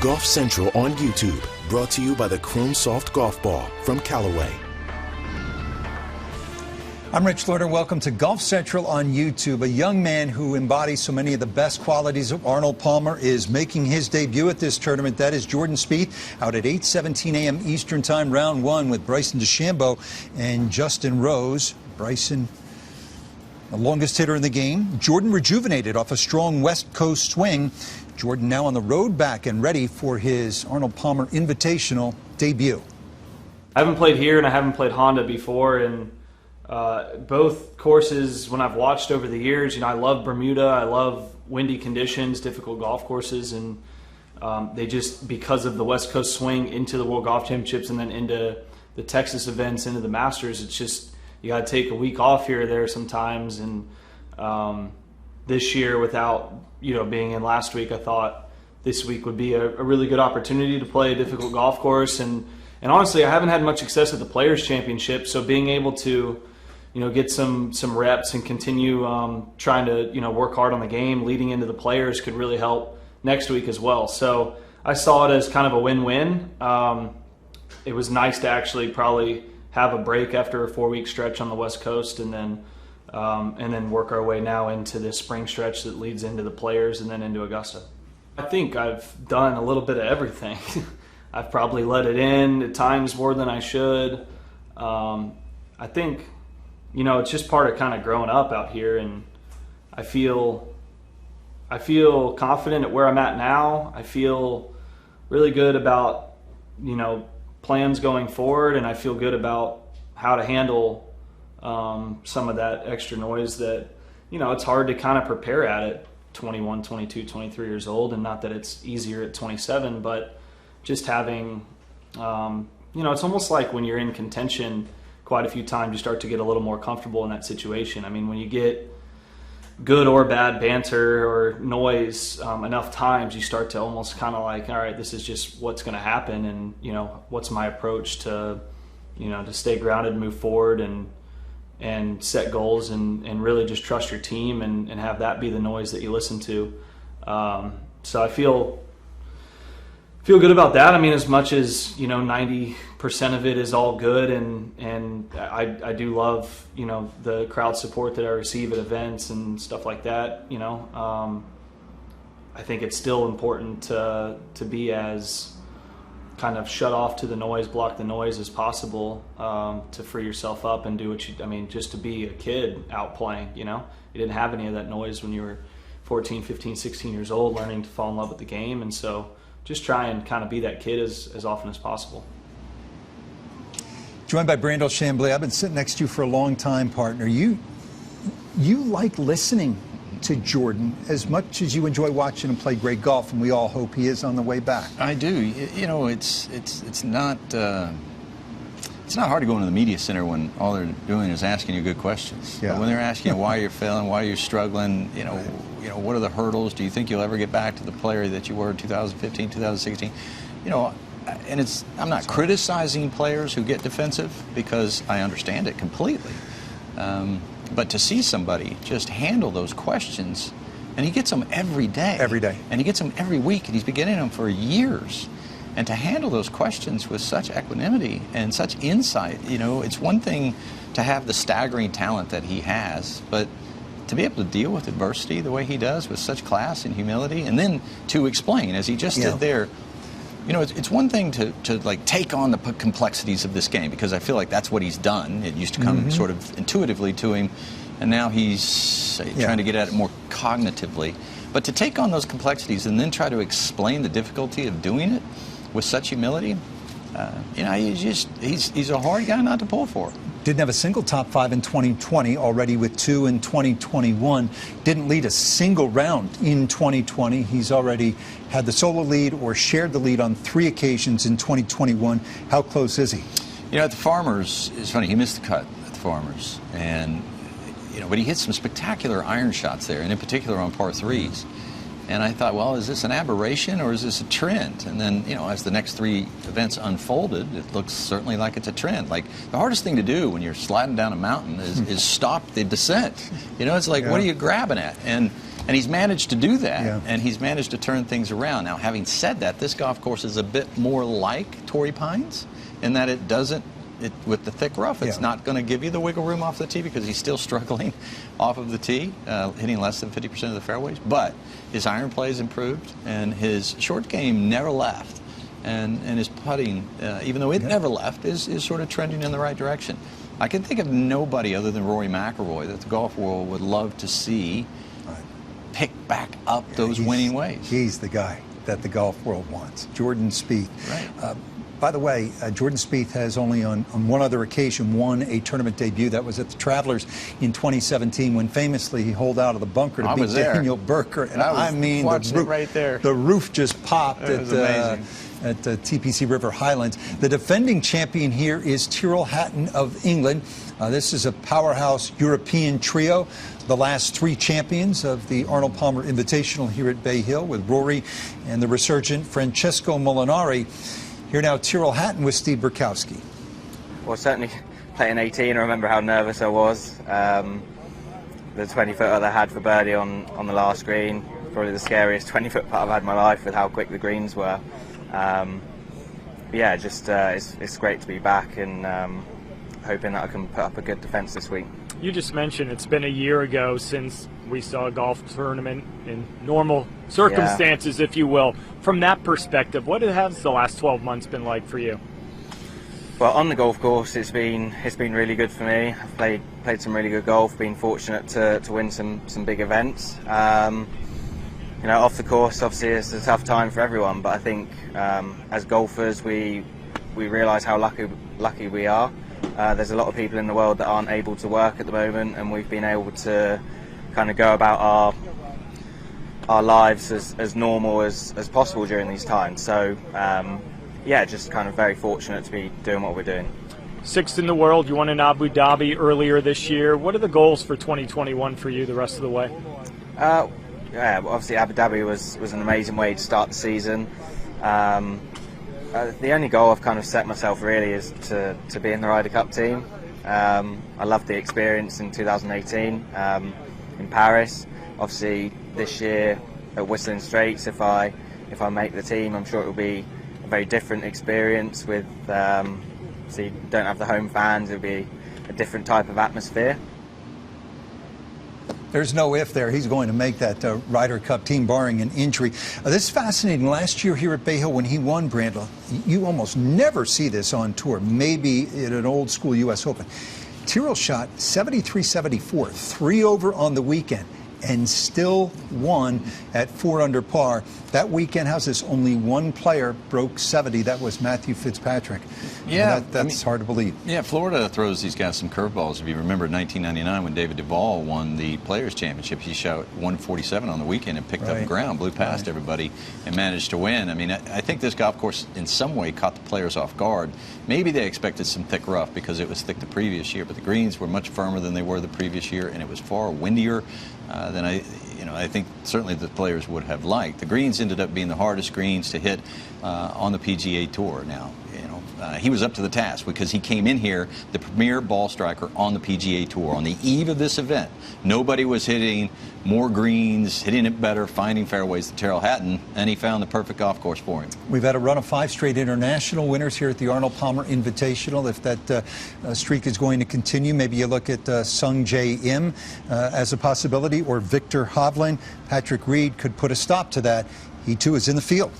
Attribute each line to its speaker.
Speaker 1: Golf Central on YouTube, brought to you by the Chrome Soft Golf Ball from Callaway.
Speaker 2: I'm Rich Lerner. Welcome to Golf Central on YouTube. A young man who embodies so many of the best qualities of Arnold Palmer is making his debut at this tournament. That is Jordan Spieth out at 8:17 a.m. Eastern Time, round one, with Bryson DeChambeau and Justin Rose. Bryson, the longest hitter in the game. Jordan rejuvenated off a strong West Coast swing. Jordan now on the road back and ready for his Arnold Palmer Invitational debut.
Speaker 3: I haven't played here and I haven't played Honda before, and both courses, when I've watched over the years, I love Bermuda, I love windy conditions, difficult golf courses, and they just, because of the West Coast swing into the World Golf Championships and then into the Texas events, into the Masters, it's just, you got to take a week off here or there sometimes. And this year, without being in last week, I thought this week would be a really good opportunity to play a difficult golf course. And honestly, I haven't had much success at the Players Championship, so being able to get some reps and continue trying to work hard on the game leading into the Players could really help next week as well. So I saw it as kind of a win-win. It was nice to actually probably have a break after a 4-week stretch on the West Coast, and then work our way now into this spring stretch that leads into the Players and then into Augusta. I think I've done a little bit of everything. I've probably let it in at times more than I should. I think it's just part of kind of growing up out here, and I feel confident at where I'm at now. I feel really good about plans going forward, and I feel good about how to handle some of that extra noise that it's hard to kind of prepare at 21, 22, 23 years old, and not that it's easier at 27, but just having it's almost like when you're in contention quite a few times, you start to get a little more comfortable in that situation. I mean, when you get good or bad banter or noise enough times, you start to almost kind of like, all right, this is just what's going to happen, and what's my approach to to stay grounded and move forward and set goals and really just trust your team and have that be the noise that you listen to. So I feel good about that. I mean, as much as 90% of it is all good, and I do love the crowd support that I receive at events and stuff like that. I think it's still important to be as kind of shut off to the noise, block the noise as possible, to free yourself up and do what just to be a kid out playing. You didn't have any of that noise when you were 14, 15, 16 years old, learning to fall in love with the game, and so just try and kind of be that kid as often as possible.
Speaker 2: Joined by Brandel Chambly. I've been sitting next to you for a long time, partner. You like listening to Jordan as much as you enjoy watching him play great golf, and we all hope he is on the way back.
Speaker 4: I do. It's not hard to go into the media center when all they're doing is asking you good questions.
Speaker 2: Yeah.
Speaker 4: But when they're asking you why you're failing, why you're struggling, what are the hurdles? Do you think you'll ever get back to the player that you were in 2015, 2016? And I'm not criticizing players who get defensive, because I understand it completely. But to see somebody just handle those questions, and he gets them every day.
Speaker 2: Every day.
Speaker 4: And he gets them every week, and he's been getting them for years. And to handle those questions with such equanimity and such insight, it's one thing to have the staggering talent that he has, but to be able to deal with adversity the way he does with such class and humility, and then to explain, as he just did there, it's one thing to like take on the complexities of this game, because I feel like that's what he's done. It used to come sort of intuitively to him, and now he's trying to get at it more cognitively. But to take on those complexities and then try to explain the difficulty of doing it with such humility, he's a hard guy not to pull for.
Speaker 2: Didn't have a single top 5 in 2020, already with 2 in 2021. Didn't lead a single round in 2020. He's already had the solo lead or shared the lead on 3 occasions in 2021. How close is he?
Speaker 4: At the Farmers, it's funny, he missed the cut at the Farmers. And, but he hit some spectacular iron shots there, and in particular on par 3s. And I thought, well, is this an aberration or is this a trend? And then, as the next 3 events unfolded, it looks certainly like it's a trend. Like, the hardest thing to do when you're sliding down a mountain is stop the descent. It's like, what are you grabbing at? And And he's managed to do that, and he's managed to turn things around. Now, having said that, this golf course is a bit more like Torrey Pines in that it doesn't, with the thick rough, it's not going to give you the wiggle room off the tee because he's still struggling off of the tee, hitting less than 50% of the fairways. But his iron play has improved, and his short game never left. And his putting, even though it never left, is sort of trending in the right direction. I can think of nobody other than Rory McIlroy that the golf world would love to see pick back up those winning ways.
Speaker 2: He's the guy that the golf world wants, Jordan Spieth.
Speaker 4: Right.
Speaker 2: By the way, Jordan Spieth has only on one other occasion won a tournament debut. That was at the Travelers in 2017 when famously he holed out of the bunker to beat Daniel Berger. And I mean, the roof just popped at TPC River Highlands. The defending champion here is Tyrrell Hatton of England. This is a powerhouse European trio. The last three champions of the Arnold Palmer Invitational here at Bay Hill with Rory and the resurgent Francesco Molinari. Here now, Tyrrell Hatton with Steve Burkowski.
Speaker 5: Well, certainly playing 18, I remember how nervous I was. The 20-footer that I had for birdie on the last green, probably the scariest 20-foot putt I've had in my life with how quick the greens were. Yeah, just it's great to be back and hoping that I can put up a good defence this week.
Speaker 6: You just mentioned it's been a year ago since we saw a golf tournament in normal circumstances, if you will. From that perspective, what has the last 12 months been like for you?
Speaker 5: Well, on the golf course, it's been really good for me. I've played some really good golf. Been fortunate to win some big events. You know, off the course, obviously, it's a tough time for everyone. But I think as golfers, we realise how lucky we are. There's a lot of people in the world that aren't able to work at the moment, and we've been able to kind of go about our lives as normal as possible during these times. So yeah, just kind of very fortunate to be doing what we're doing.
Speaker 6: Sixth in the world, you won in Abu Dhabi earlier this year. What are the goals for 2021 for you the rest of the way?
Speaker 5: Yeah, well, obviously Abu Dhabi was an amazing way to start the season. The only goal I've kind of set myself really is to be in the Ryder Cup team. I loved the experience in 2018 in Paris. Obviously this year at Whistling Straits, if I make the team, I'm sure it will be a very different experience with, so you don't have the home fans, it'll be a different type of atmosphere.
Speaker 2: There's no if there. He's going to make that Ryder Cup team, barring an injury. This is fascinating. Last year here at Bay Hill, when he won, Brandel, you almost never see this on tour, maybe in an old school U.S. Open. Tyrrell shot 73-74, 3 over on the weekend, and still won at 4 under par. That weekend, how's this? Only one player broke 70. That was Matthew Fitzpatrick.
Speaker 4: Yeah,
Speaker 2: that's hard to believe.
Speaker 4: Yeah, Florida throws these guys some curveballs. If you remember 1999 when David Duval won the Players' Championship, he shot 147 on the weekend and picked up ground, blew past everybody, and managed to win. I mean, I think this golf course in some way caught the players off guard. Maybe they expected some thick rough because it was thick the previous year, but the greens were much firmer than they were the previous year, and it was far windier than I think certainly the players would have liked. The greens ended up being the hardest greens to hit on the PGA Tour. Now, he was up to the task because he came in here the premier ball striker on the PGA Tour. On the eve of this event, nobody was hitting more greens, hitting it better, finding fairways than Tyrrell Hatton, and he found the perfect golf course for him.
Speaker 2: We've had a run of 5 straight international winners here at the Arnold Palmer Invitational. If that streak is going to continue, maybe you look at Sung Jae Im as a possibility, or Victor Hovland. Patrick Reed could put a stop to that. He too is in the field.